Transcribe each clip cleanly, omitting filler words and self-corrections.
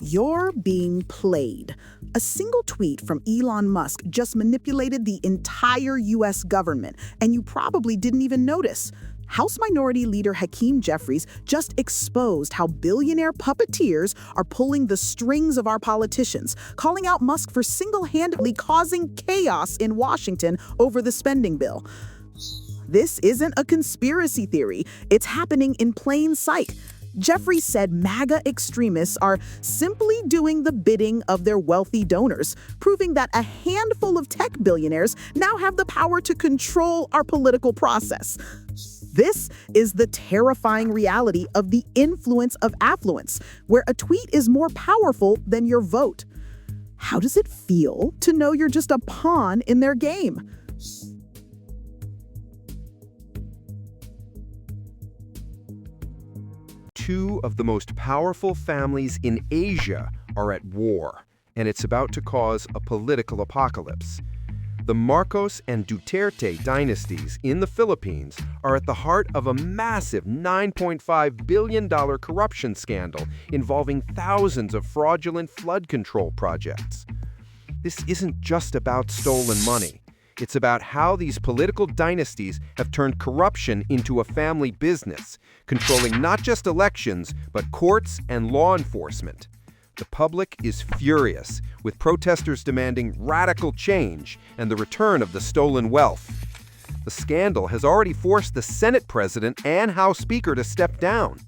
You're being played. A single tweet from Elon Musk just manipulated the entire U.S. government, and you probably didn't even notice. House Minority Leader Hakeem Jeffries just exposed how billionaire puppeteers are pulling the strings of our politicians, calling out Musk for single-handedly causing chaos in Washington over the spending bill. This isn't a conspiracy theory. It's happening in plain sight. Jeffries said MAGA extremists are simply doing the bidding of their wealthy donors, proving that a handful of tech billionaires now have the power to control our political process. This is the terrifying reality of the influence of affluence, where a tweet is more powerful than your vote. How does it feel to know you're just a pawn in their game? Two of the most powerful families in Asia are at war, and it's about to cause a political apocalypse. The Marcos and Duterte dynasties in the Philippines are at the heart of a massive $9.5 billion corruption scandal involving thousands of fraudulent flood control projects. This isn't just about stolen money. It's about how these political dynasties have turned corruption into a family business, controlling not just elections, but courts and law enforcement. The public is furious, with protesters demanding radical change and the return of the stolen wealth. The scandal has already forced the Senate president and House Speaker to step down.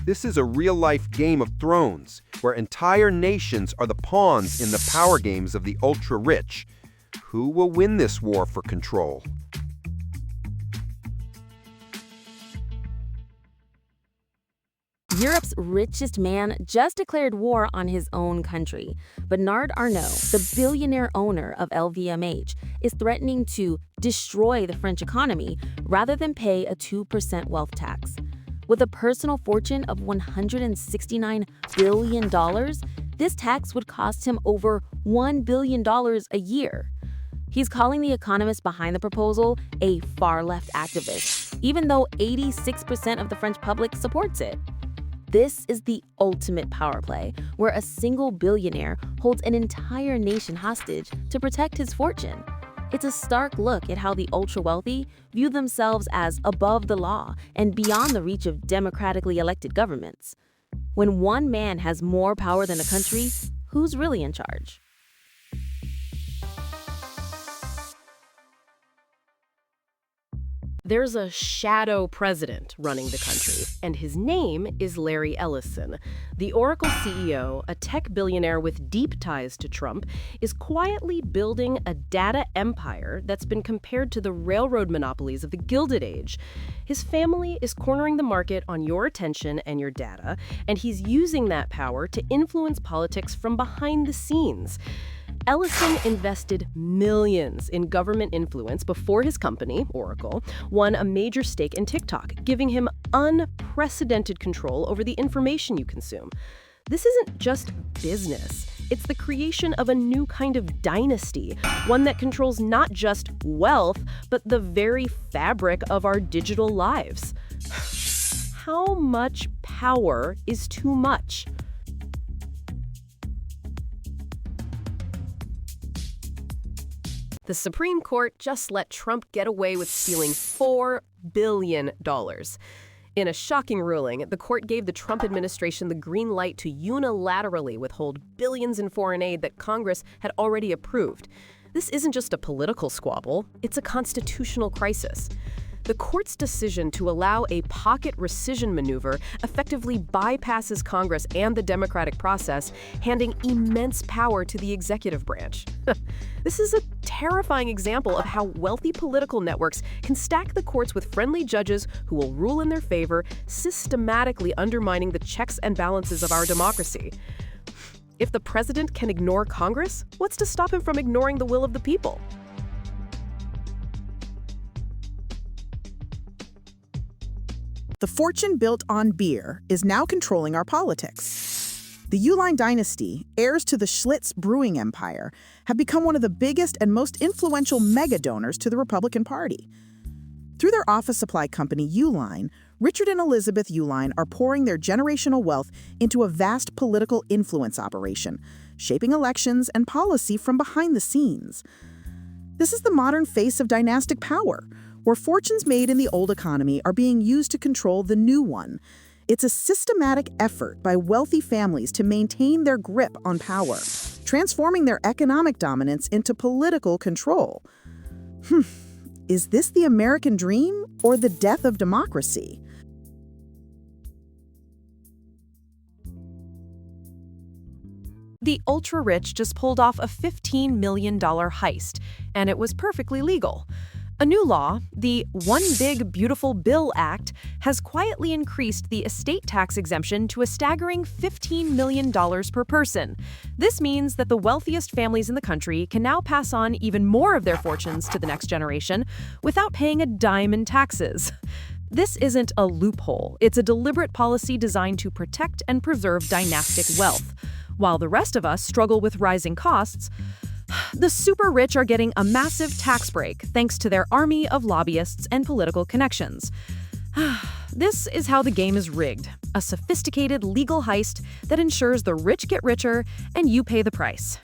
This is a real-life Game of Thrones, where entire nations are the pawns in the power games of the ultra-rich. Who will win this war for control? Europe's richest man just declared war on his own country. Bernard Arnault, the billionaire owner of LVMH, is threatening to destroy the French economy rather than pay a 2% wealth tax. With a personal fortune of $169 billion, this tax would cost him over $1 billion a year. He's calling the economist behind the proposal a far-left activist, even though 86% of the French public supports it. This is the ultimate power play, where a single billionaire holds an entire nation hostage to protect his fortune. It's a stark look at how the ultra-wealthy view themselves as above the law and beyond the reach of democratically elected governments. When one man has more power than a country, who's really in charge? There's a shadow president running the country, and his name is Larry Ellison. The Oracle CEO, a tech billionaire with deep ties to Trump, is quietly building a data empire that's been compared to the railroad monopolies of the Gilded Age. His family is cornering the market on your attention and your data, and he's using that power to influence politics from behind the scenes. Ellison invested millions in government influence before his company, Oracle, won a major stake in TikTok, giving him unprecedented control over the information you consume. This isn't just business. It's the creation of a new kind of dynasty, one that controls not just wealth, but the very fabric of our digital lives. How much power is too much? The Supreme Court just let Trump get away with stealing $4 billion. In a shocking ruling, the court gave the Trump administration the green light to unilaterally withhold billions in foreign aid that Congress had already approved. This isn't just a political squabble, it's a constitutional crisis. The court's decision to allow a pocket rescission maneuver effectively bypasses Congress and the democratic process, handing immense power to the executive branch. This is a terrifying example of how wealthy political networks can stack the courts with friendly judges who will rule in their favor, systematically undermining the checks and balances of our democracy. If the president can ignore Congress, what's to stop him from ignoring the will of the people? The fortune built on beer is now controlling our politics. The Uline dynasty, heirs to the Schlitz brewing empire, have become one of the biggest and most influential mega donors to the Republican Party. Through their office supply company, Uline, Richard and Elizabeth Uline are pouring their generational wealth into a vast political influence operation, shaping elections and policy from behind the scenes. This is the modern face of dynastic power, where fortunes made in the old economy are being used to control the new one. It's a systematic effort by wealthy families to maintain their grip on power, transforming their economic dominance into political control. Is this the American dream or the death of democracy? The ultra-rich just pulled off a $15 million heist, and it was perfectly legal. A new law, the One Big Beautiful Bill Act, has quietly increased the estate tax exemption to a staggering $15 million per person. This means that the wealthiest families in the country can now pass on even more of their fortunes to the next generation without paying a dime in taxes. This isn't a loophole. It's a deliberate policy designed to protect and preserve dynastic wealth. While the rest of us struggle with rising costs, the super rich are getting a massive tax break thanks to their army of lobbyists and political connections. This is how the game is rigged, a sophisticated legal heist that ensures the rich get richer and you pay the price.